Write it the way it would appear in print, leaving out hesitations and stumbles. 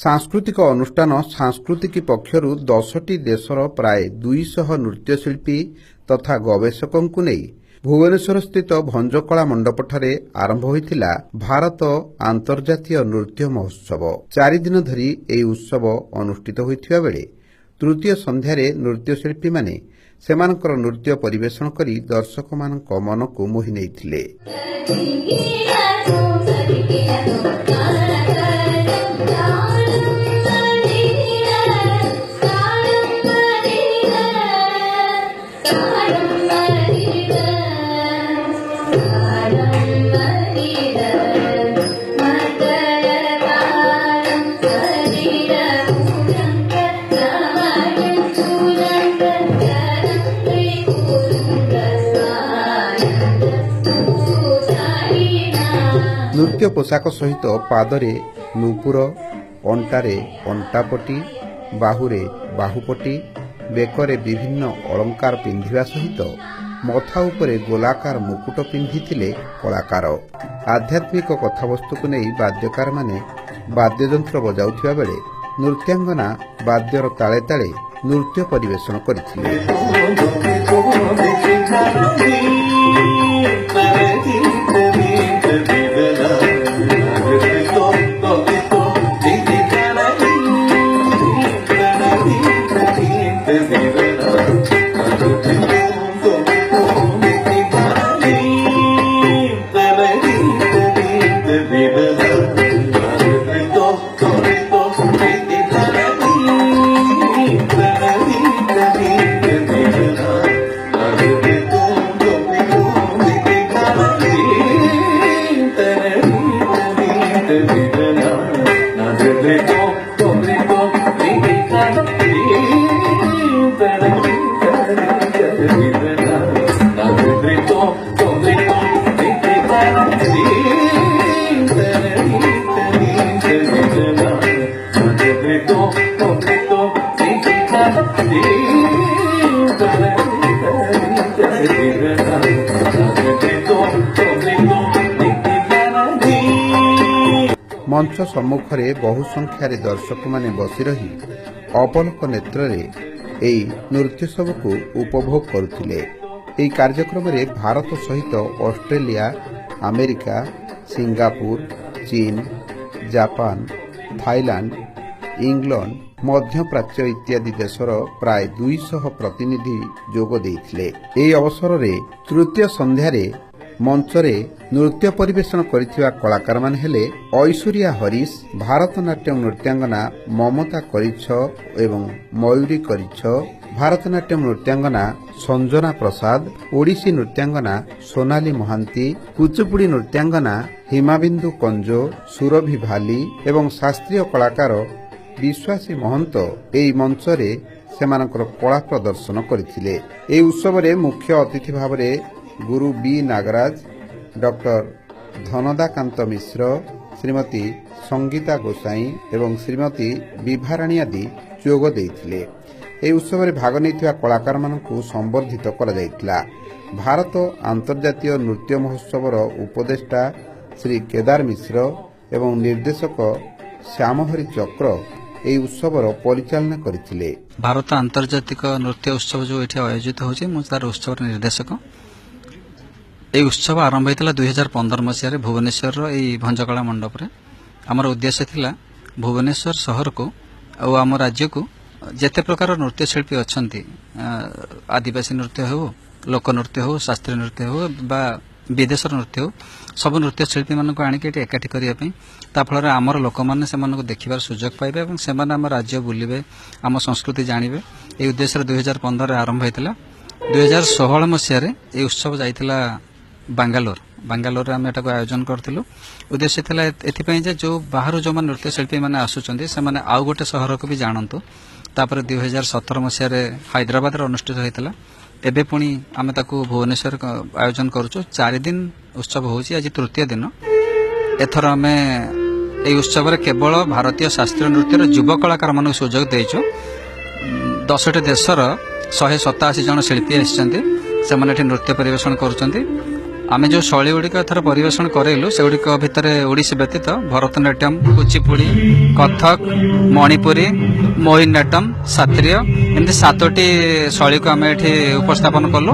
सांस्कृतिक अनुष्ठान सांस्कृतिकी पक्षरु 10टी देशर प्राय 200 नृत्यशिल्पी तथा गवेषकों नहीं भुवनेश्वर स्थित भंजकला मंडपठारे आरंभ होइथिला भारत अंतर्जातीय नृत्य महोत्सव। 4 दिन धरी ଏହି उत्सव अनुष्ठित होइथिबा बेले तृतीय संध्यारे नृत्यशिल्पी माने सेमानकर नृत्य परिवेषण करी दर्शक मानक मन को मोहि नेइथिले। नृत्य पोशाक सहित पादरे नूपुर, अंटारे अंटापटी, बाहुरे बाहुपटी, बेकरे विभिन्न अलंकार पिंधिबा सहित मथा उपरे गोलाकार मुकुट पिंधिथिले कलाकार। आध्यात्मिक कथावस्तु को नहीं वाद्यकार माने वाद्ययंत्र बजाउथिबा बेले नृत्यांगना वाद्यर ताले ताले नृत्य परिवेषण करथिले। मंच सम्मुख में बहु संख्यार दर्शक माने बसी रही अपलक नेत्र एई नृत्योत्सव को उपभोग करुथिले। एई कार्यक्रम में भारत सहित ऑस्ट्रेलिया, अमेरिका, सिंगापुर, चीन, जापान, थाईलैंड, इंग्लैंड, मध्य प्राच्य इत्यादि देशर प्राय 200 प्रतिनिधि जोग देइथिले। एई अवसर में तृतीय संध्यारे मंचरे नृत्य परिवेषण करिथिबा कलाकार माने हेले ऐश्वर्या हरीश, भारतनाट्यम नृत्यांगना ममता करिछ एवं मयूरी करिछ, भारतनाट्यम नृत्यांगना संजना प्रसाद, ओडिसी नृत्यांगना सोनाली महांती, कुचिपुड़ी नृत्यांगना हिमाबिंदु कंजो, सुरभि भाली एवं शास्त्रीय कलाकार विश्वासी महंत एई मंचरे सेमानकर कला प्रदर्शन करथिले। एई उत्सव रे मुख्य अतिथि भावरे गुरु बी नागराज, डॉक्टर धनदाकांत मिश्र, श्रीमती संगीता गोसाई एवं श्रीमती विभाराणी आदि जोग देइथिले। एई उत्सव रे भाग नेइथिबा कलाकार मानकु संबर्धित करा जाइतिला। भारत अंतर्जातीय नृत्य महोत्सवर उपदेष्टा श्री केदार मिश्र एवं निर्देशक श्यामहरि चक्र एई उत्सवर परिचालना करथिले। भारत अंतर्जातिक नृत्य उत्सव जो एठी आयोजित होछि मु तार उत्सव निर्देशक। এই উৎসব আরম্ভ হয়েছিল 2015 মସିହାରେ ভুবନେଶ୍ୱରର এই ଭଞ୍ଜକଳା ମଣ୍ଡପରେ। ଆମର ଉଦ୍ଦେଶ୍ୟ ଥିଲା ଭୁବନେଶ୍ୱର ସହରକୁ ଆଉ ଆମ ରାଜ୍ୟକୁ ଯେତେ ପ୍ରକାର ନୃତ୍ୟଶିଳ୍ପୀ ଅଛନ୍ତି, ଆଦିବାସୀ ନୃତ୍ୟ ହେଉ, ଲୋକନୃତ୍ୟ ହେଉ, ଶାସ୍ତ୍ରୀୟ ନୃତ୍ୟ ହେଉ ବା ବିଦେଶର ନୃତ୍ୟ ହେଉ, ସବୁ ନୃତ୍ୟଶିଳ୍ପୀମାନଙ୍କୁ ଆଣିକି ଏଠି ଏକାଠି କରିବା ପାଇଁ, ତା ଫଳରେ ଆମର ଲୋକମାନେ ସେମାନଙ୍କୁ ଦେଖିବାର ସୁଯୋଗ ପାଇବେ ଏବଂ ସେମାନେ ଆମ ରାଜ୍ୟ ବୁଲିବେ, ଆମ ସଂସ୍କୃତି ଜାଣିବେ। ଏହି ଉଦ୍ଦେଶ୍ୟରେ 2015ରେ ଆରମ୍ଭ ହୋଇଥିଲା। 2016 ମସିହାରେ ଏହି ଉତ୍ସବ ଯାଇଥିଲା ବାଙ୍ଗାଲୋରରେ ଆମେ ଏଟାକୁ ଆୟୋଜନ କରିଥିଲୁ। ଉଦ୍ଦେଶ୍ୟ ଥିଲା ଏଥିପାଇଁ ଯେ ଯେଉଁ ବାହାରୁ ଯେଉଁମାନେ ନୃତ୍ୟଶିଳ୍ପୀ ମାନେ ଆସୁଛନ୍ତି ସେମାନେ ଆଉ ଗୋଟେ ସହରକୁ ବି ଜାଣନ୍ତୁ। ତାପରେ 2017 ମସିହାରେ ହାଇଦ୍ରାବାଦରେ ଅନୁଷ୍ଠିତ ହୋଇଥିଲା। ଏବେ ପୁଣି ଆମେ ତାକୁ ଭୁବନେଶ୍ୱର ଆୟୋଜନ କରୁଛୁ। 4 ଦିନ ଉତ୍ସବ ହେଉଛି, ଆଜି ତୃତୀୟ ଦିନ। ଏଥର ଆମେ ଏହି ଉତ୍ସବରେ କେବଳ ଭାରତୀୟ ଶାସ୍ତ୍ରୀୟ ନୃତ୍ୟର ଯୁବ କଳାକାରମାନଙ୍କୁ ସୁଯୋଗ ଦେଇଛୁ। 10ଟି ଦେଶର 187 ଜଣ ଶିଳ୍ପୀ ଆସିଛନ୍ତି, ସେମାନେ ଏଠି ନୃତ୍ୟ ପରିବେଷଣ କରୁଛନ୍ତି। ଆମେ ଯେଉଁ ଶୈଳୀ ଗୁଡ଼ିକ ଏଥର ପରିବେଷଣ କରେଇଲୁ ସେଗୁଡ଼ିକ ଭିତରେ ଓଡ଼ିଶୀ ବ୍ୟତୀତ ଭରତନାଟ୍ୟମ, କୁଚିପୁଡ଼ି, କଥକ, ମଣିପୁରୀ, ମୋହିନୀଅଟ୍ଟମ୍, ଶାସ୍ତ୍ରୀୟ ଏମିତି 7ଟି ଶୈଳୀକୁ ଆମେ ଏଠି ଉପସ୍ଥାପନ କଲୁ।